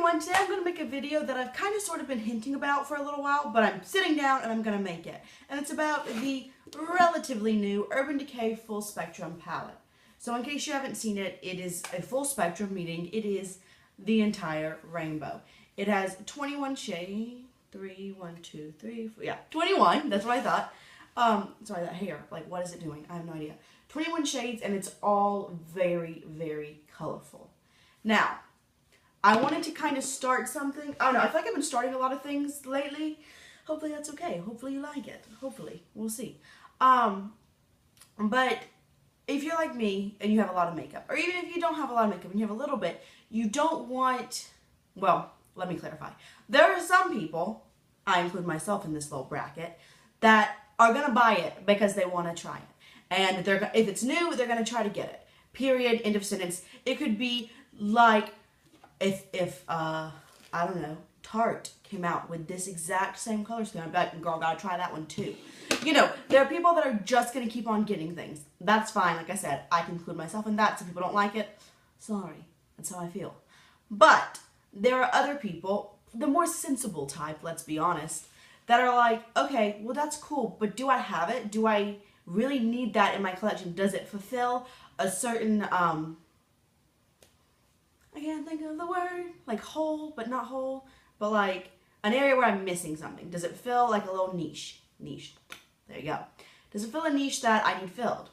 everyone, today I'm going to make a video that I've kind of sort of been hinting about for a little while, but I'm sitting down and I'm going to make it. And it's about the relatively new Urban Decay Full Spectrum palette. So in case you haven't seen it, it is a full spectrum, meaning it is the entire rainbow. It has 21 shades, 21, that's what I thought. Sorry, that hair, like what is it doing? I have no idea. 21 shades and it's all very, very colorful. Now, I wanted to kind of start something. I don't know, I feel like I've been starting a lot of things lately. Hopefully that's okay. Hopefully you like it. Hopefully. We'll see. But if you're like me and you have a lot of makeup, or even if you don't have a lot of makeup and you have a little bit, you don't want, well, let me clarify. There are some people, I include myself in this little bracket, that are going to buy it because they want to try it. And if it's new, they're going to try to get it. Period. End of sentence. It could be like if I don't know, Tarte came out with this exact same color scheme. I bet, girl, gotta try that one too. You know, there are people that are just going to keep on getting things. That's fine. Like I said, I can include myself in that. Some people don't like it. Sorry. That's how I feel. But there are other people, the more sensible type, let's be honest, that are like, okay, well, that's cool, but do I have it? Do I really need that in my collection? Does it fulfill a certain, I can't think of the word, like whole, but not whole, but like an area where I'm missing something? Does it fill like a little niche? There you go. Does it fill a niche that I need filled?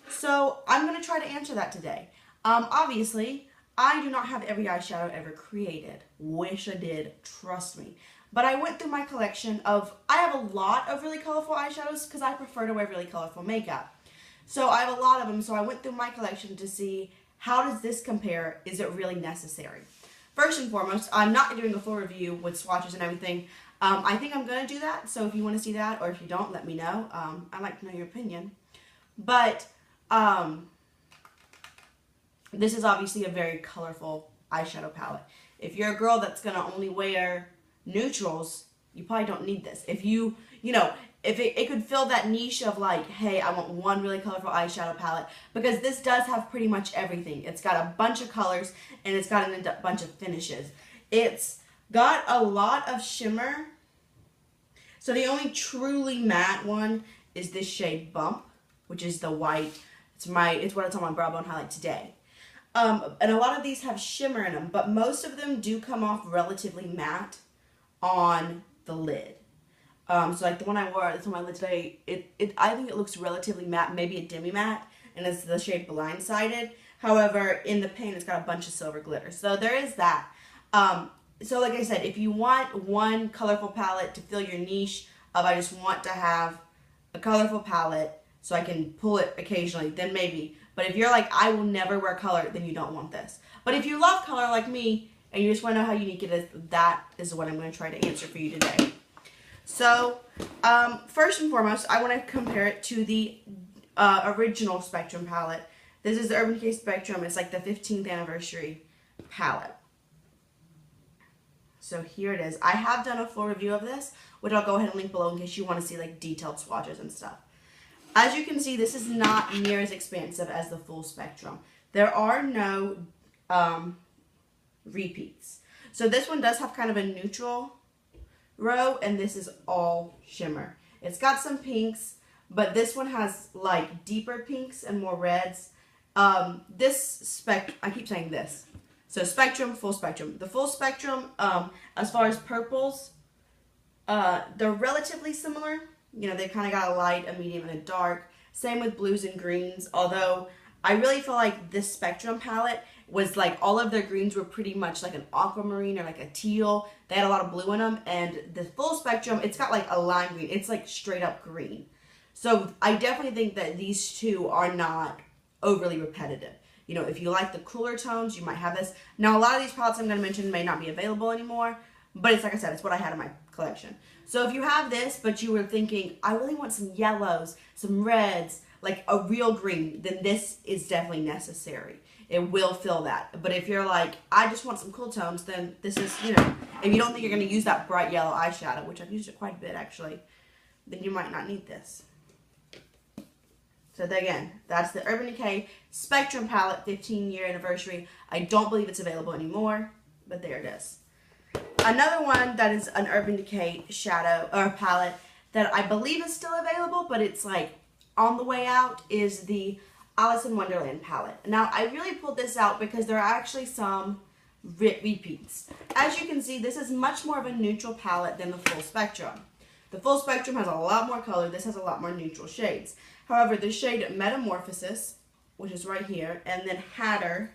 So I'm going to try to answer that today. Obviously, I do not have every eyeshadow ever created. Wish I did, trust me. But I went through my collection of, I have a lot of really colorful eyeshadows because I prefer to wear really colorful makeup. So I have a lot of them, so I went through my collection to see how does this compare, is it really necessary? First and foremost, I'm not doing a full review with swatches and everything. I think I'm going to do that, so if you want to see that, or if you don't, let me know. I'd like to know your opinion. But this is obviously a very colorful eyeshadow palette. If you're a girl that's going to only wear neutrals, you probably don't need this. If you know, if it could fill that niche of like, hey, I want one really colorful eyeshadow palette, because this does have pretty much everything. It's got a bunch of colors and it's got a bunch of finishes. It's got a lot of shimmer. So the only truly matte one is this shade Bump, which is the white. It's what it's on my brow bone highlight today. And a lot of these have shimmer in them, but most of them do come off relatively matte on the lid. So like the one I wore, that's on my lid today, I think it looks relatively matte, maybe a demi-matte, and it's the shade Blindsided. However, in the pan, it's got a bunch of silver glitter. So there is that. So like I said, if you want one colorful palette to fill your niche of I just want to have a colorful palette so I can pull it occasionally, then maybe. But if you're like, I will never wear color, then you don't want this. But if you love color like me, and you just want to know how unique it is, that is what I'm going to try to answer for you today. So, first and foremost, I want to compare it to the original Spectrum palette. This is the Urban Decay Spectrum. It's like the 15th anniversary palette. So here it is. I have done a full review of this, which I'll go ahead and link below in case you want to see like detailed swatches and stuff. As you can see, this is not near as expansive as the full Spectrum. There are no repeats. So this one does have kind of a neutral row, and this is all shimmer. It's got some pinks, but this one has like deeper pinks and more reds. I keep saying this. So Spectrum, full Spectrum. The full Spectrum, as far as purples, they're relatively similar. You know, they kind of got a light, a medium, and a dark. Same with blues and greens, although I really feel like this Spectrum palette was like all of their greens were pretty much like an aquamarine or like a teal. They had a lot of blue in them, and the full Spectrum, it's got like a lime green. It's like straight up green. So I definitely think that these two are not overly repetitive. You know, if you like the cooler tones, you might have this. Now, a lot of these palettes I'm going to mention may not be available anymore, but it's like I said, it's what I had in my collection. So if you have this, but you were thinking, I really want some yellows, some reds, like a real green, then this is definitely necessary. It will fill that. But if you're like, I just want some cool tones, then this is, you know, if you don't think you're going to use that bright yellow eyeshadow, which I've used it quite a bit actually, then you might not need this. So again, that's the Urban Decay Spectrum palette 15-year anniversary. I don't believe it's available anymore, but there it is. Another one that is an Urban Decay shadow or palette that I believe is still available, but it's like on the way out, is the Alice in Wonderland palette. Now, I really pulled this out because there are actually some repeats. As you can see, this is much more of a neutral palette than the Full Spectrum. The Full Spectrum has a lot more color. This has a lot more neutral shades. However, the shade Metamorphosis, which is right here, and then Hatter,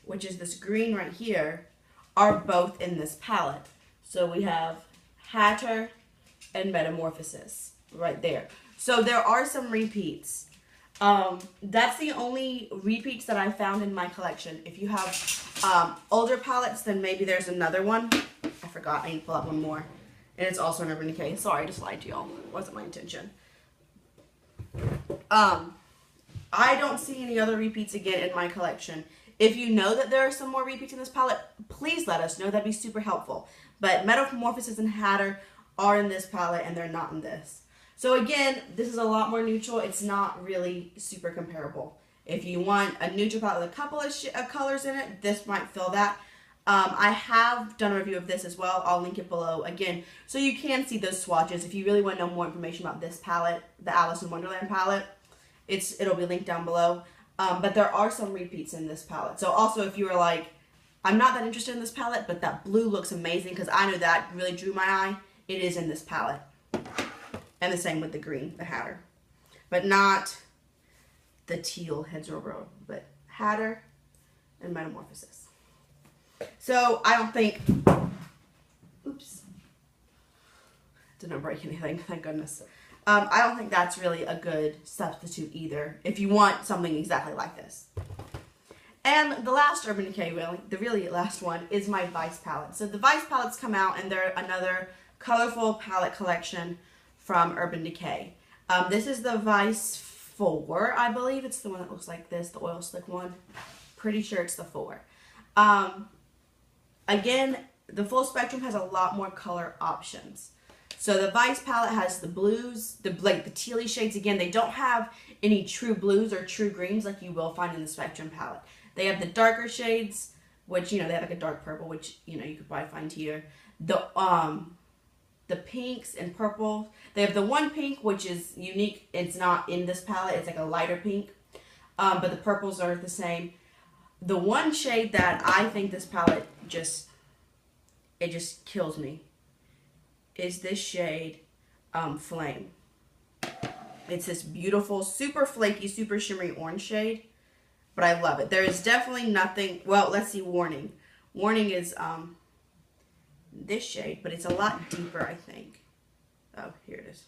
which is this green right here, are both in this palette. So we have Hatter and Metamorphosis right there. So there are some repeats. That's the only repeats that I found in my collection. If you have older palettes, then maybe there's another one. I forgot, I need to pull out one more. And it's also an Urban Decay. Sorry, I just lied to y'all. It wasn't my intention. I don't see any other repeats again in my collection. If you know that there are some more repeats in this palette, please let us know. That'd be super helpful. But Metamorphosis and Hatter are in this palette and they're not in this. So again, this is a lot more neutral. It's not really super comparable. If you want a neutral palette with a couple of colors in it, this might fill that. I have done a review of this as well. I'll link it below again, so you can see those swatches. If you really want to know more information about this palette, the Alice in Wonderland palette, it'll be linked down below. But there are some repeats in this palette. So also, if you were like, I'm not that interested in this palette, but that blue looks amazing because I know that really drew my eye, it is in this palette. And the same with the green, the Hatter. But not the teal Heads Row, but Hatter and Metamorphosis. So I don't think, oops, didn't break anything, thank goodness. I don't think that's really a good substitute either if you want something exactly like this. And the last Urban Decay, the really last one, is my Vice palette. So the Vice palettes come out and they're another colorful palette collection from Urban Decay. This is the Vice 4, I believe. It's the one that looks like this, the oil slick one. Pretty sure it's the 4. Again, the Full Spectrum has a lot more color options. So the Vice palette has the blues, the tealy shades. Again, they don't have any true blues or true greens like you will find in the Spectrum palette. They have the darker shades, which, you know, they have like a dark purple, which, you know, you could probably find here. The pinks and purple. They have the one pink, which is unique. It's not in this palette. It's like a lighter pink. But the purples are the same. The one shade that I think this palette just kills me is this shade, Flame. It's this beautiful, super flaky, super shimmery orange shade. But I love it. There is definitely nothing, well, let's see, Warning. Warning is this shade, but it's a lot deeper, I think. Oh, here it is.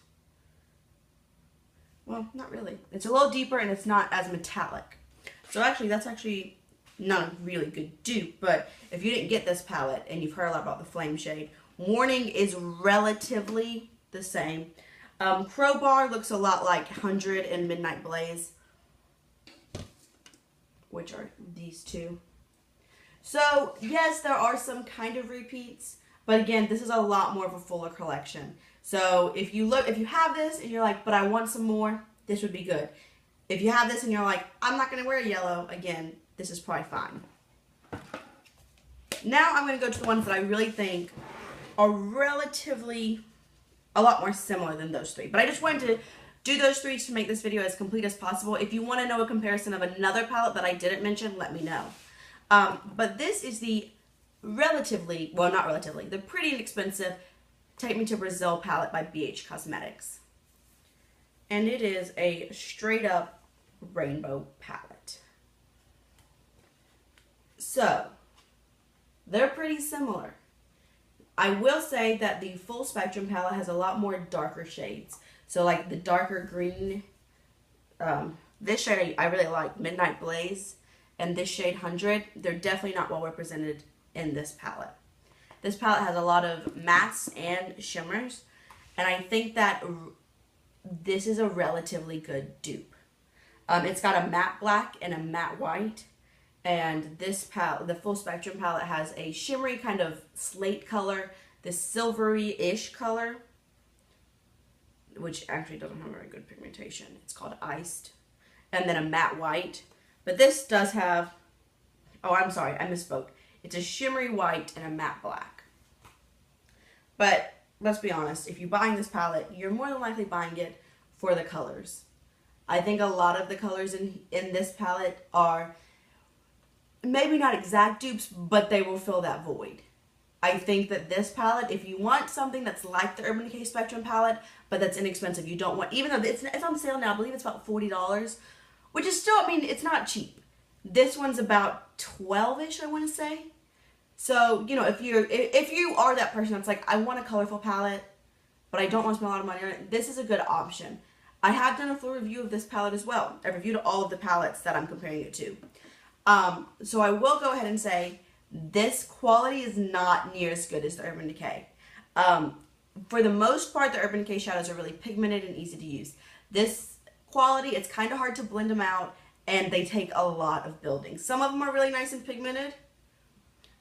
Well, not really. It's a little deeper and it's not as metallic. So actually, that's actually not a really good dupe, but if you didn't get this palette and you've heard a lot about the Flame shade, Warning is relatively the same. Crowbar looks a lot like 100 and Midnight Blaze, which are these two. So yes, there are some kind of repeats, but again, this is a lot more of a fuller collection. So if you have this and you're like, but I want some more, this would be good. If you have this and you're like, I'm not going to wear yellow, again, this is probably fine. Now I'm going to go to the ones that I really think are relatively a lot more similar than those three. But I just wanted to do those three to make this video as complete as possible. If you want to know a comparison of another palette that I didn't mention, let me know. But this is the the pretty inexpensive Take Me to Brazil palette by BH Cosmetics. And it is a straight up rainbow palette. So, they're pretty similar. I will say that the Full Spectrum palette has a lot more darker shades. So like the darker green, this shade I really like, Midnight Blaze, and this shade 100, they're definitely not well represented in this palette. This palette has a lot of mattes and shimmers, and I think that this is a relatively good dupe. It's got a matte black and a matte white, and this palette, the Full Spectrum palette, has a shimmery kind of slate color, this silvery-ish color, which actually doesn't have very good pigmentation. It's called Iced. And then a matte white. But this does have, oh, I'm sorry, I misspoke. It's a shimmery white and a matte black. But let's be honest, if you're buying this palette, you're more than likely buying it for the colors. I think a lot of the colors in this palette are maybe not exact dupes, but they will fill that void. I think that this palette, if you want something that's like the Urban Decay Spectrum palette, but that's inexpensive, you don't want, even though it's on sale now, I believe it's about $40, which is still, I mean, it's not cheap. This one's about 12-ish, I want to say. So, you know, if you are that person that's like, I want a colorful palette, but I don't want to spend a lot of money on it, this is a good option. I have done a full review of this palette as well. I've reviewed all of the palettes that I'm comparing it to. So I will go ahead and say this quality is not near as good as the Urban Decay. For the most part, the Urban Decay shadows are really pigmented and easy to use. This quality, it's kind of hard to blend them out, and they take a lot of building. Some of them are really nice and pigmented,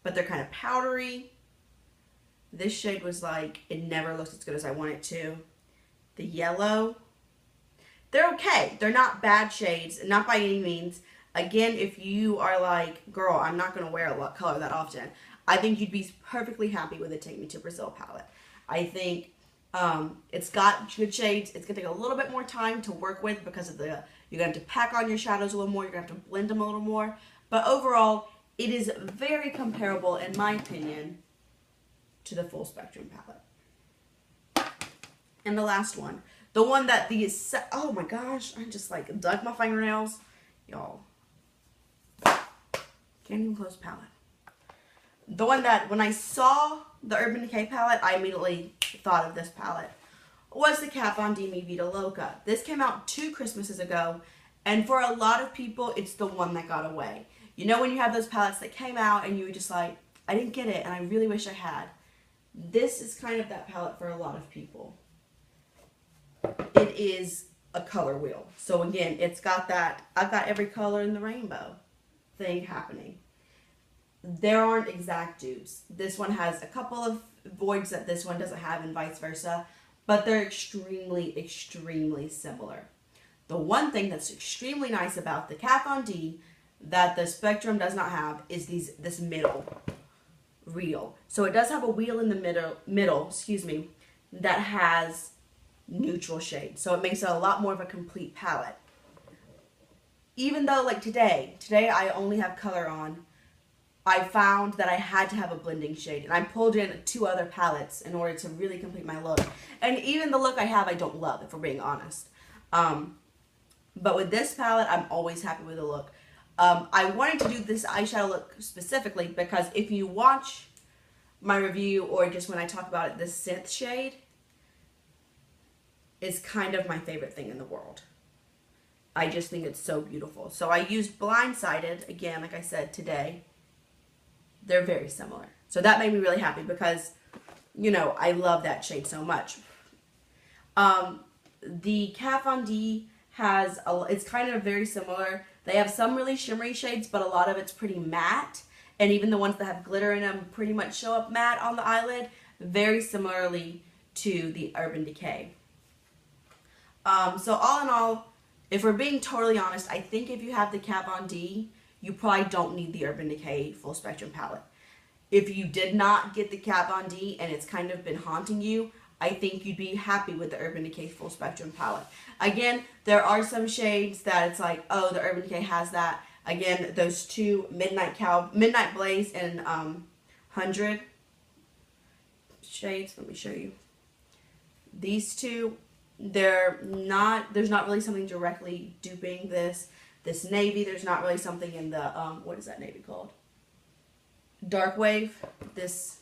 but they're kind of powdery. This shade was like, it never looks as good as I want it to. The yellow, they're okay. They're not bad shades, not by any means. Again, if you are like, girl, I'm not going to wear a color that often, I think you'd be perfectly happy with the Take Me to Brazil palette. I think it's got good shades. It's going to take a little bit more time to work with because of you're going to have to pack on your shadows a little more. You're going to have to blend them a little more. But overall, it is very comparable, in my opinion, to the Full Spectrum palette. And the last one. The one that oh my gosh, I just like dug my fingernails. Y'all. Can't even close the palette. The one that, when I saw the Urban Decay palette, I immediately thought of this palette, was the Kat Von D Me Vida Loca. This came out 2 Christmases ago, and for a lot of people, it's the one that got away. You know when you have those palettes that came out and you were just like, I didn't get it, and I really wish I had. This is kind of that palette for a lot of people. It is a color wheel. So again, it's got that, I've got every color in the rainbow thing happening. There aren't exact dupes. This one has a couple of voids that this one doesn't have and vice versa, but they're extremely, extremely similar. The one thing that's extremely nice about the Kat Von D that the Spectrum does not have is this middle reel. So it does have a wheel in the middle, excuse me, that has neutral shades. So it makes it a lot more of a complete palette. Even though like today I only have color on, I found that I had to have a blending shade, and I pulled in 2 other palettes in order to really complete my look. And even the look I have, I don't love, if we're being honest. But with this palette, I'm always happy with the look. I wanted to do this eyeshadow look specifically because if you watch my review or just when I talk about it, this synth shade is kind of my favorite thing in the world. I just think it's so beautiful. So I used Blindsided, again, like I said, today. They're very similar. So that made me really happy because, you know, I love that shade so much. The Kat Von D has, it's kind of very similar. They have some really shimmery shades, but a lot of it's pretty matte. And even the ones that have glitter in them pretty much show up matte on the eyelid, very similarly to the Urban Decay. So all in all, if we're being totally honest, I think if you have the Kat Von D, you probably don't need the Urban Decay Full Spectrum palette. If you did not get the Kat Von D and it's kind of been haunting you, I think you'd be happy with the Urban Decay Full Spectrum palette. Again, there are some shades that it's like, oh, the Urban Decay has that. Again, those 2, Midnight Blaze and 100 shades. Let me show you. These 2, there's not really something directly duping this. This navy, there's not really something in the, what is that navy called? Dark Wave, this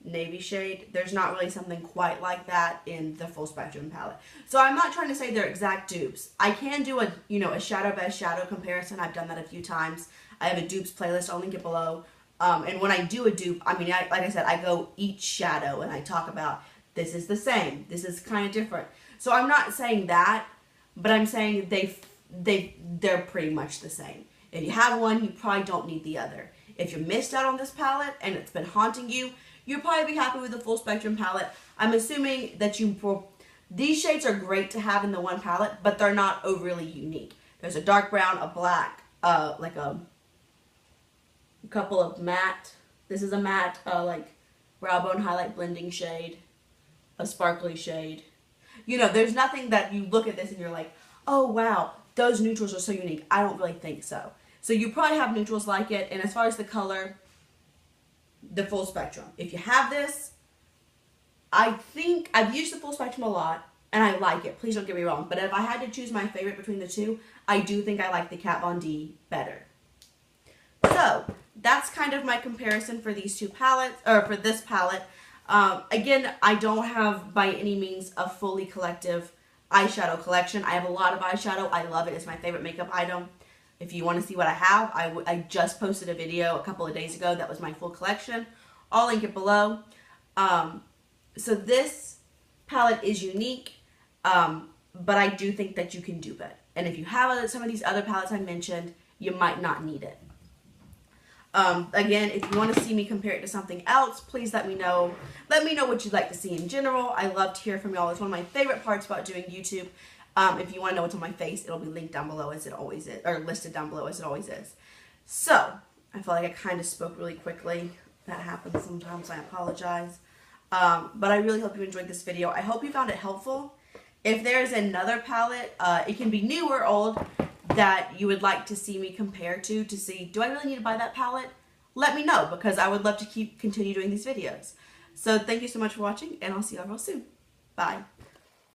navy shade. There's not really something quite like that in the Full Spectrum palette. So I'm not trying to say they're exact dupes. I can do a shadow by shadow comparison. I've done that a few times. I have a dupes playlist. I'll link it below. And when I do a dupe, I mean, like I said, I go each shadow and I talk about this is the same. This is kind of different. So I'm not saying that, but I'm saying they're pretty much the same. If you have one, you probably don't need the other. If you missed out on this palette and it's been haunting you, you'll probably be happy with the Full Spectrum palette. I'm assuming that these shades are great to have in the one palette, but they're not overly unique. There's a dark brown, a black, like a a couple of matte. This is a matte, like, brow bone highlight blending shade. A sparkly shade. You know, there's nothing that you look at this and you're like, oh wow, those neutrals are so unique. I don't really think so. So you probably have neutrals like it, and as far as the color, the full spectrum. If you have this, I think I've used the full spectrum a lot, and I like it. Please don't get me wrong. But if I had to choose my favorite between the two, I do think I like the Kat Von D better. So that's kind of my comparison for these two palettes, or for this palette. Again, I don't have by any means a fully collective eyeshadow collection. I have a lot of eyeshadow. I love it. It's my favorite makeup item. If you want to see what I have, I just posted a video a couple of days ago that was my full collection. I'll link it below. So this palette is unique, but I do think that you can dupe it. And if you have some of these other palettes I mentioned, you might not need it. Again, if you want to see me compare it to something else, please let me know. Let me know what you'd like to see in general. I love to hear from y'all. It's one of my favorite parts about doing YouTube. If you want to know what's on my face, it'll be linked down below as it always is, or listed down below as it always is. So, I feel like I kind of spoke really quickly. That happens sometimes. I apologize. But I really hope you enjoyed this video. I hope you found it helpful. If there's another palette, it can be new or old, that you would like to see me compare to see, do I really need to buy that palette? Let me know, because I would love to continue doing these videos. So thank you so much for watching, and I'll see you all real soon. Bye.